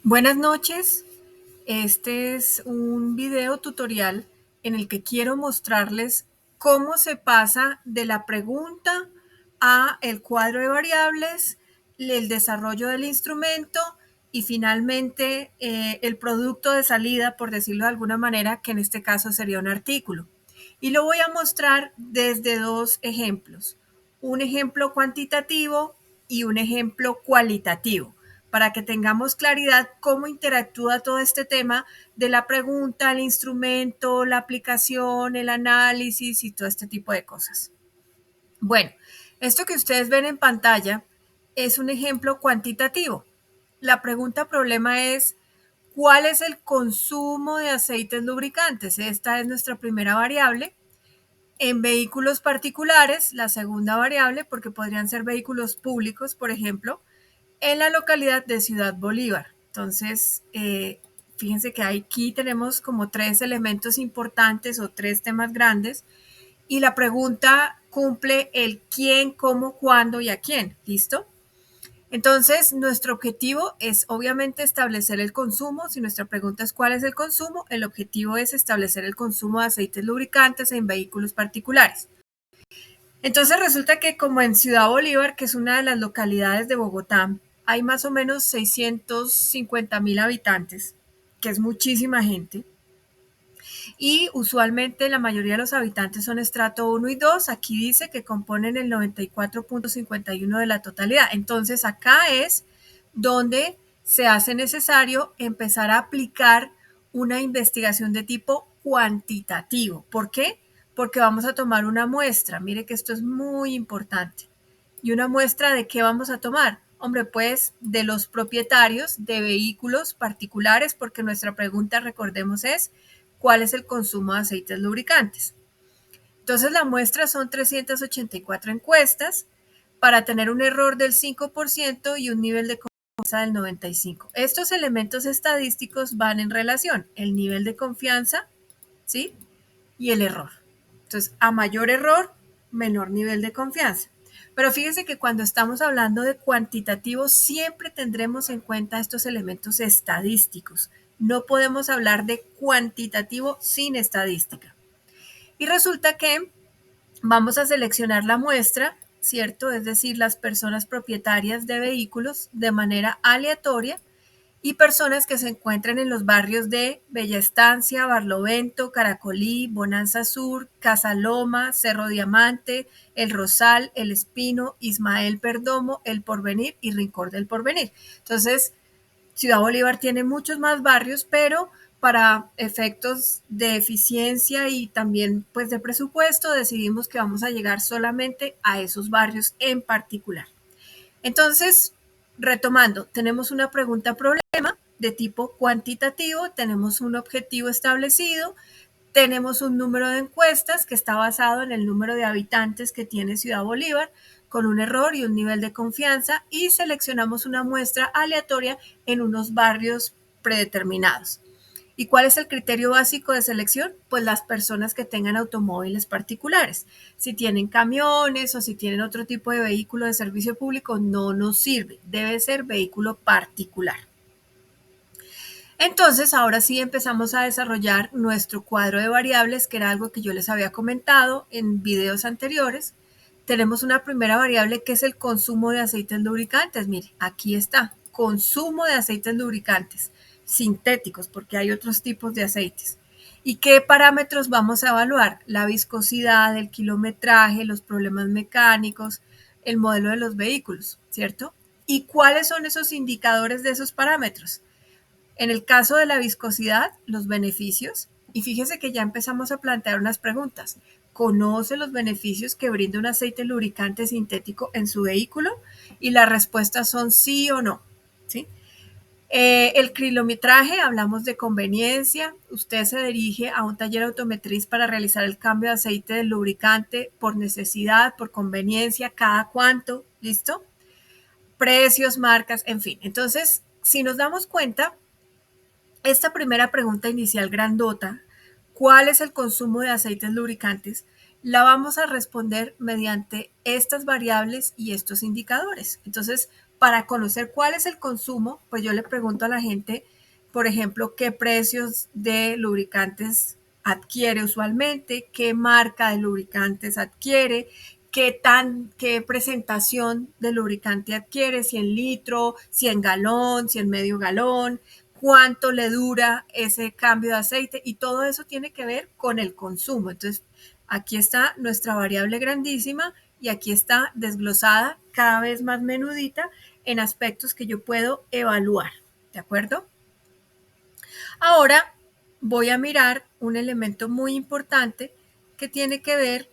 Buenas noches, este es un video tutorial en el que quiero mostrarles cómo se pasa de la pregunta a el cuadro de variables, el desarrollo del instrumento y finalmente el producto de salida, por decirlo de alguna manera, que en este caso sería un artículo. Y lo voy a mostrar desde dos ejemplos, un ejemplo cuantitativo y un ejemplo cualitativo, para que tengamos claridad cómo interactúa todo este tema de la pregunta, el instrumento, la aplicación, el análisis y todo este tipo de cosas. Bueno, esto que ustedes ven en pantalla es un ejemplo cuantitativo. La pregunta problema es, ¿cuál es el consumo de aceites lubricantes? Esta es nuestra primera variable. En vehículos particulares, la segunda variable, porque podrían ser vehículos públicos, por ejemplo, en la localidad de Ciudad Bolívar. Entonces, fíjense que aquí tenemos como tres elementos importantes o tres temas grandes y la pregunta cumple el quién, cómo, cuándo y a quién. ¿Listo? Entonces, nuestro objetivo es obviamente establecer el consumo. Si nuestra pregunta es cuál es el consumo, el objetivo es establecer el consumo de aceites lubricantes en vehículos particulares. Entonces resulta que como en Ciudad Bolívar, que es una de las localidades de Bogotá, hay más o menos 650.000 habitantes, que es muchísima gente. Y usualmente la mayoría de los habitantes son estrato 1 y 2. Aquí dice que componen el 94.51 de la totalidad. Entonces acá es donde se hace necesario empezar a aplicar una investigación de tipo cuantitativo. ¿Por qué? Porque vamos a tomar una muestra. Mire que esto es muy importante. ¿Y una muestra de qué vamos a tomar? Hombre, pues de los propietarios de vehículos particulares, porque nuestra pregunta, recordemos, es ¿cuál es el consumo de aceites lubricantes? Entonces la muestra son 384 encuestas para tener un error del 5% y un nivel de confianza del 95%. Estos elementos estadísticos van en relación, el nivel de confianza, ¿sí? Y el error. Entonces, a mayor error, menor nivel de confianza. Pero fíjense que cuando estamos hablando de cuantitativo, siempre tendremos en cuenta estos elementos estadísticos. No podemos hablar de cuantitativo sin estadística. Y resulta que vamos a seleccionar la muestra, ¿cierto? Es decir, las personas propietarias de vehículos de manera aleatoria y personas que se encuentran en los barrios de Bella Estancia, Barlovento, Caracolí, Bonanza Sur, Casa Loma, Cerro Diamante, El Rosal, El Espino, Ismael Perdomo, El Porvenir y Rincón del Porvenir. Entonces, Ciudad Bolívar tiene muchos más barrios, pero para efectos de eficiencia y también pues de presupuesto decidimos que vamos a llegar solamente a esos barrios en particular. Entonces, retomando, tenemos una pregunta problema de tipo cuantitativo, tenemos un objetivo establecido, tenemos un número de encuestas que está basado en el número de habitantes que tiene Ciudad Bolívar, con un error y un nivel de confianza, y seleccionamos una muestra aleatoria en unos barrios predeterminados. ¿Y cuál es el criterio básico de selección? Pues las personas que tengan automóviles particulares. Si tienen camiones o si tienen otro tipo de vehículo de servicio público, no nos sirve. Debe ser vehículo particular. Entonces, ahora sí empezamos a desarrollar nuestro cuadro de variables, que era algo que yo les había comentado en videos anteriores. Tenemos una primera variable que es el consumo de aceites lubricantes. Mire, aquí está, consumo de aceites lubricantes sintéticos, porque hay otros tipos de aceites. ¿Y qué parámetros vamos a evaluar? La viscosidad, el kilometraje, los problemas mecánicos, el modelo de los vehículos, ¿cierto? ¿Y cuáles son esos indicadores de esos parámetros? En el caso de la viscosidad, los beneficios, y fíjese que ya empezamos a plantear unas preguntas. ¿Conoce los beneficios que brinda un aceite lubricante sintético en su vehículo? Y las respuestas son sí o no. ¿Sí? El kilometraje, hablamos de conveniencia. Usted se dirige a un taller automotriz para realizar el cambio de aceite del lubricante por necesidad, por conveniencia, cada cuánto, ¿listo? Precios, marcas, en fin. Entonces, si nos damos cuenta, esta primera pregunta inicial grandota, ¿cuál es el consumo de aceites lubricantes? la vamos a responder mediante estas variables y estos indicadores. Entonces, para conocer cuál es el consumo, pues yo le pregunto a la gente, por ejemplo, qué precios de lubricantes adquiere usualmente, qué marca de lubricantes adquiere, qué presentación de lubricante adquiere, si en litro, si en galón, si en medio galón, cuánto le dura ese cambio de aceite, y todo eso tiene que ver con el consumo. Entonces, aquí está nuestra variable grandísima y aquí está desglosada cada vez más menudita en aspectos que yo puedo evaluar. ¿De acuerdo? Ahora voy a mirar un elemento muy importante que tiene que ver,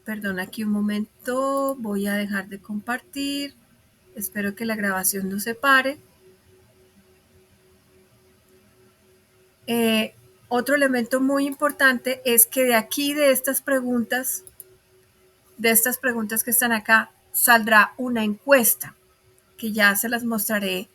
perdón, aquí un momento, voy a dejar de compartir, espero que la grabación no se pare. Otro elemento muy importante es que de aquí, de estas preguntas que están acá, saldrá una encuesta que ya se las mostraré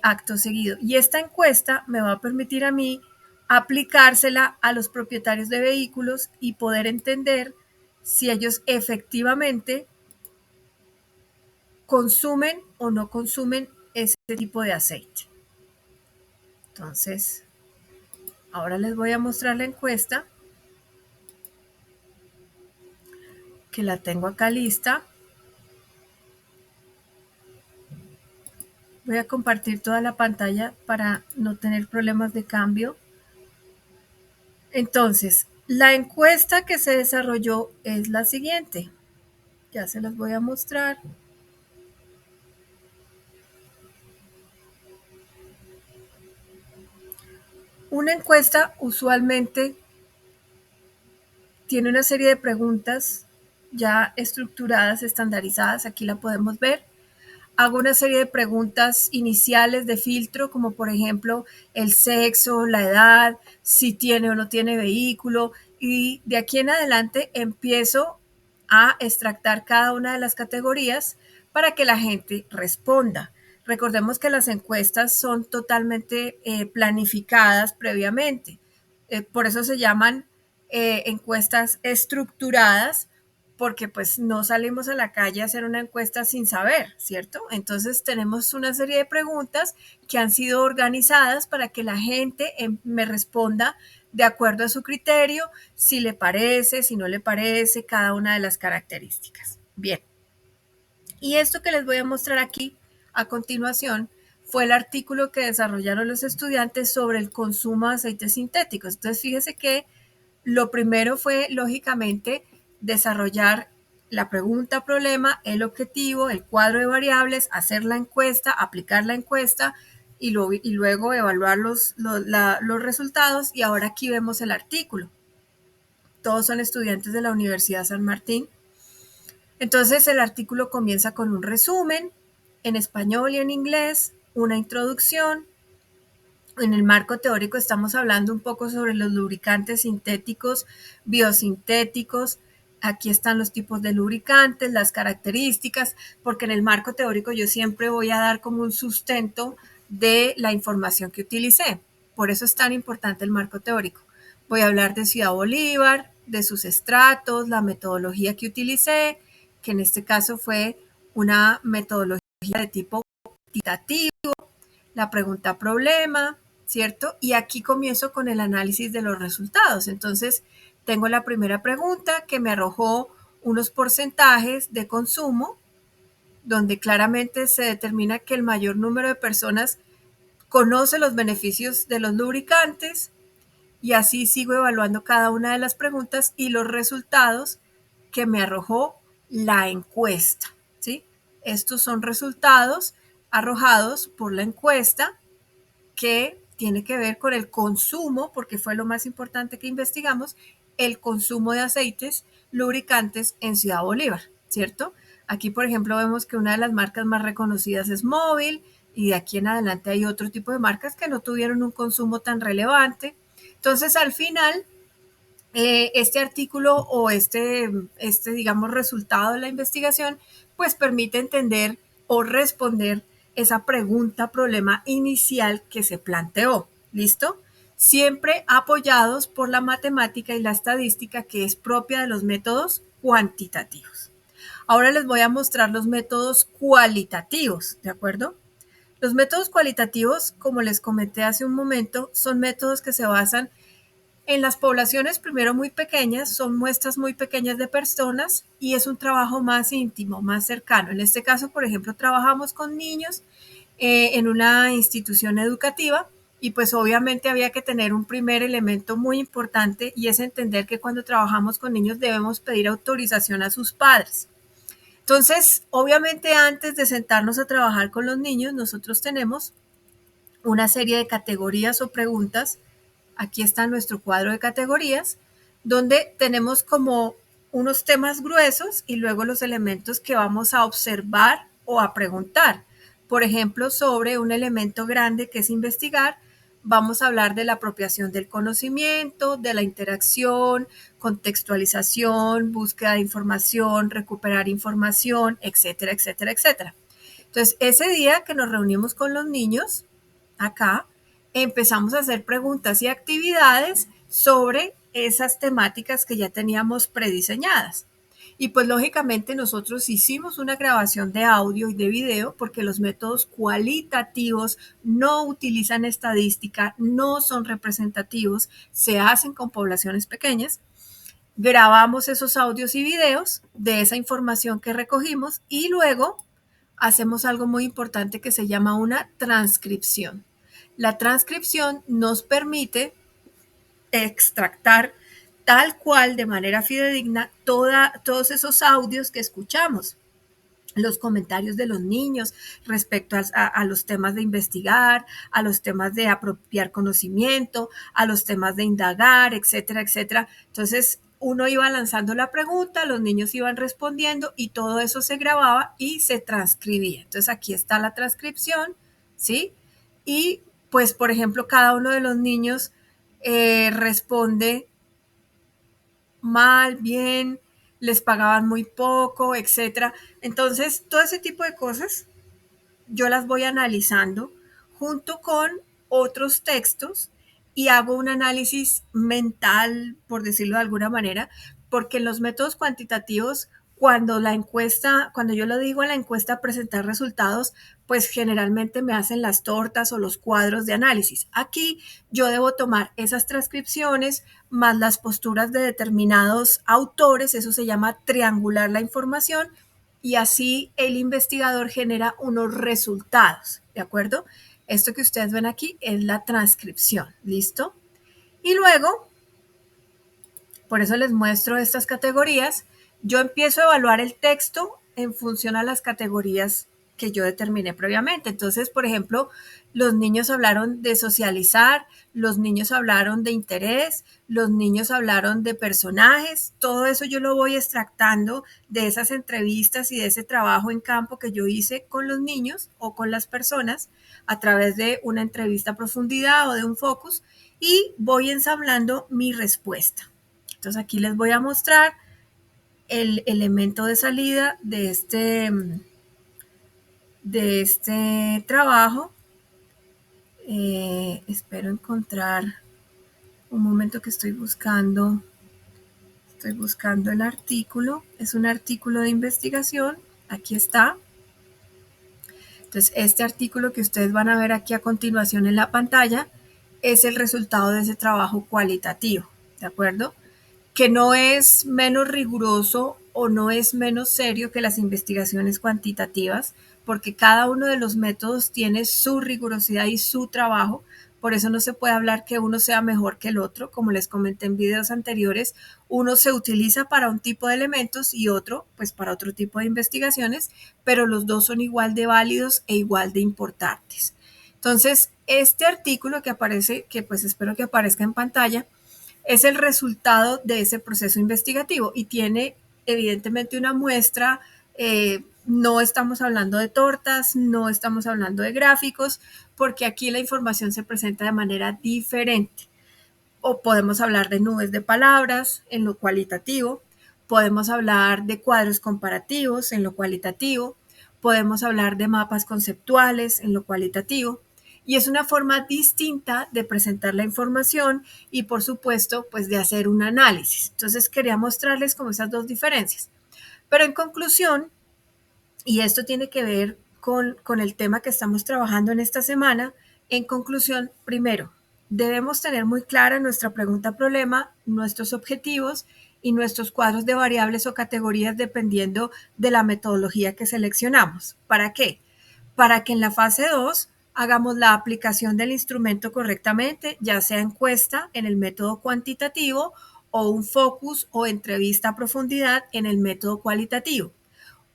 acto seguido. Y esta encuesta me va a permitir a mí aplicársela a los propietarios de vehículos y poder entender si ellos efectivamente consumen o no consumen ese tipo de aceite. Entonces, ahora les voy a mostrar la encuesta, que la tengo acá lista. Voy a compartir toda la pantalla para no tener problemas de cambio. Entonces, la encuesta que se desarrolló es la siguiente. Ya se las voy a mostrar. Una encuesta usualmente tiene una serie de preguntas ya estructuradas, estandarizadas. Aquí la podemos ver. Hago una serie de preguntas iniciales de filtro, como por ejemplo el sexo, la edad, si tiene o no tiene vehículo, y de aquí en adelante empiezo a extractar cada una de las categorías para que la gente responda. Recordemos que las encuestas son totalmente planificadas previamente, por eso se llaman encuestas estructuradas, porque pues no salimos a la calle a hacer una encuesta sin saber, ¿cierto? Entonces tenemos una serie de preguntas que han sido organizadas para que la gente me responda de acuerdo a su criterio, si le parece, si no le parece, cada una de las características. Bien. Y esto que les voy a mostrar aquí a continuación fue el artículo que desarrollaron los estudiantes sobre el consumo de aceites sintéticos. Entonces, fíjese que lo primero fue, lógicamente, desarrollar la pregunta, problema, el objetivo, el cuadro de variables, hacer la encuesta, aplicar la encuesta y luego evaluar los resultados. Y ahora aquí vemos el artículo. Todos son estudiantes de la Universidad San Martín. Entonces el artículo comienza con un resumen en español y en inglés, una introducción. En el marco teórico estamos hablando un poco sobre los lubricantes sintéticos, biosintéticos. Aquí están los tipos de lubricantes, las características, porque en el marco teórico yo siempre voy a dar como un sustento de la información que utilicé. Por eso es tan importante el marco teórico. Voy a hablar de Ciudad Bolívar, de sus estratos, la metodología que utilicé, que en este caso fue una metodología de tipo cuantitativo, la pregunta problema, ¿cierto? Y aquí comienzo con el análisis de los resultados. Entonces, tengo la primera pregunta que me arrojó unos porcentajes de consumo, donde claramente se determina que el mayor número de personas conoce los beneficios de los lubricantes, y así sigo evaluando cada una de las preguntas y los resultados que me arrojó la encuesta, ¿sí? Estos son resultados arrojados por la encuesta, que tiene que ver con el consumo, porque fue lo más importante que investigamos, el consumo de aceites lubricantes en Ciudad Bolívar, ¿cierto? Aquí, por ejemplo, vemos que una de las marcas más reconocidas es Móvil, y de aquí en adelante hay otro tipo de marcas que no tuvieron un consumo tan relevante. Entonces, al final, este artículo o digamos, resultado de la investigación, pues permite entender o responder esa pregunta, problema inicial que se planteó. ¿Listo? siempre apoyados por la matemática y la estadística que es propia de los métodos cuantitativos. Ahora les voy a mostrar los métodos cualitativos, ¿de acuerdo? Los métodos cualitativos, como les comenté hace un momento, son métodos que se basan en las poblaciones primero muy pequeñas, son muestras muy pequeñas de personas y es un trabajo más íntimo, más cercano. En este caso, por ejemplo, trabajamos con niños en una institución educativa y pues obviamente había que tener un primer elemento muy importante y es entender que cuando trabajamos con niños debemos pedir autorización a sus padres. Entonces, obviamente antes de sentarnos a trabajar con los niños, nosotros tenemos una serie de categorías o preguntas. Aquí está nuestro cuadro de categorías, donde tenemos como unos temas gruesos y luego los elementos que vamos a observar o a preguntar. Por ejemplo, sobre un elemento grande que es investigar, vamos a hablar de la apropiación del conocimiento, de la interacción, contextualización, búsqueda de información, recuperar información, etcétera, etcétera, etcétera. Entonces, ese día que nos reunimos con los niños, acá, empezamos a hacer preguntas y actividades sobre esas temáticas que ya teníamos prediseñadas. Y pues lógicamente nosotros hicimos una grabación de audio y de video porque los métodos cualitativos no utilizan estadística, no son representativos, se hacen con poblaciones pequeñas. Grabamos esos audios y videos de esa información que recogimos y luego hacemos algo muy importante que se llama una transcripción. La transcripción nos permite extractar tal cual, de manera fidedigna, todos esos audios que escuchamos, los comentarios de los niños respecto a los temas de investigar, a los temas de apropiar conocimiento, a los temas de indagar, etcétera, etcétera. Entonces, uno iba lanzando la pregunta, los niños iban respondiendo y todo eso se grababa y se transcribía. Entonces, aquí está la transcripción, ¿sí? Y pues, por ejemplo, cada uno de los niños responde mal, bien, les pagaban muy poco, etcétera. Entonces, todo ese tipo de cosas yo las voy analizando junto con otros textos y hago un análisis mental, por decirlo de alguna manera, porque en los métodos cuantitativos, cuando yo lo digo en la encuesta presentar resultados, pues generalmente me hacen las tortas o los cuadros de análisis. Aquí yo debo tomar esas transcripciones más las posturas de determinados autores, eso se llama triangular la información, y así el investigador genera unos resultados, ¿de acuerdo? Esto que ustedes ven aquí es la transcripción, ¿listo? Y luego, por eso les muestro estas categorías, yo empiezo a evaluar el texto en función a las categorías que yo determiné previamente. Entonces, por ejemplo, los niños hablaron de socializar, los niños hablaron de interés, los niños hablaron de personajes, todo eso yo lo voy extractando de esas entrevistas y de ese trabajo en campo que yo hice con los niños o con las personas a través de una entrevista a profundidad o de un focus y voy ensamblando mi respuesta. Entonces aquí les voy a mostrar el elemento de salida de este trabajo. Espero encontrar un momento que estoy buscando el artículo. Es un artículo de investigación. Aquí está. Entonces, este artículo que ustedes van a ver aquí a continuación en la pantalla es el resultado de ese trabajo cualitativo, ¿de acuerdo? Que no es menos riguroso o no es menos serio que las investigaciones cuantitativas, porque cada uno de los métodos tiene su rigurosidad y su trabajo. Por eso no se puede hablar que uno sea mejor que el otro. Como les comenté en videos anteriores, uno se utiliza para un tipo de elementos y otro, pues para otro tipo de investigaciones, pero los dos son igual de válidos e igual de importantes. Entonces, este artículo que aparece, que pues espero que aparezca en pantalla, es el resultado de ese proceso investigativo y tiene evidentemente una muestra. No estamos hablando de tortas, no estamos hablando de gráficos, porque aquí la información se presenta de manera diferente. O podemos hablar de nubes de palabras en lo cualitativo, podemos hablar de cuadros comparativos en lo cualitativo, podemos hablar de mapas conceptuales en lo cualitativo. y es una forma distinta de presentar la información y por supuesto pues de hacer un análisis. Entonces quería mostrarles como esas dos diferencias. Pero en conclusión, y esto tiene que ver con el tema que estamos trabajando en esta semana, en conclusión, primero, debemos tener muy clara nuestra pregunta-problema, nuestros objetivos y nuestros cuadros de variables o categorías dependiendo de la metodología que seleccionamos. ¿Para qué? Para que en la fase 2 hagamos la aplicación del instrumento correctamente, ya sea encuesta en el método cuantitativo o un focus o entrevista a profundidad en el método cualitativo.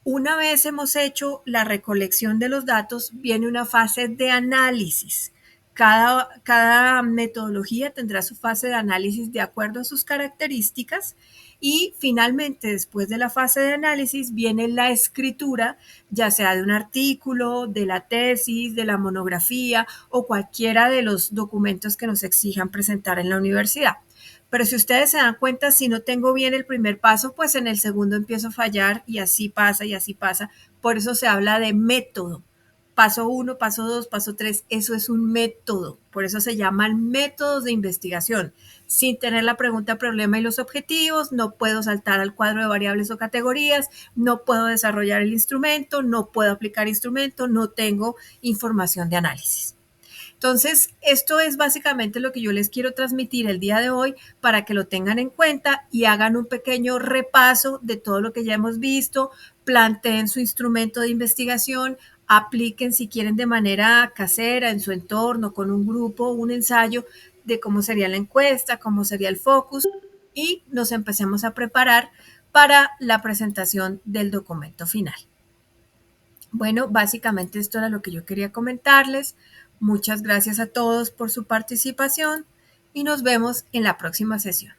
Una vez hemos hecho la recolección de los datos, viene una fase de análisis. Cada metodología tendrá su fase de análisis de acuerdo a sus características y finalmente, después de la fase de análisis, viene la escritura, ya sea de un artículo, de la tesis, de la monografía o cualquiera de los documentos que nos exijan presentar en la universidad. Pero si ustedes se dan cuenta, si no tengo bien el primer paso, pues en el segundo empiezo a fallar y así pasa y así pasa. Por eso se habla de método. Paso 1, paso 2, paso 3, eso es un método. Por eso se llaman métodos de investigación. Sin tener la pregunta, problema y los objetivos, no puedo saltar al cuadro de variables o categorías, no puedo desarrollar el instrumento, no puedo aplicar instrumento, no tengo información de análisis. Entonces, esto es básicamente lo que yo les quiero transmitir el día de hoy para que lo tengan en cuenta y hagan un pequeño repaso de todo lo que ya hemos visto, planteen su instrumento de investigación, apliquen si quieren de manera casera, en su entorno, con un grupo, un ensayo de cómo sería la encuesta, cómo sería el focus y nos empecemos a preparar para la presentación del documento final. Bueno, básicamente esto era lo que yo quería comentarles. Muchas gracias a todos por su participación y nos vemos en la próxima sesión.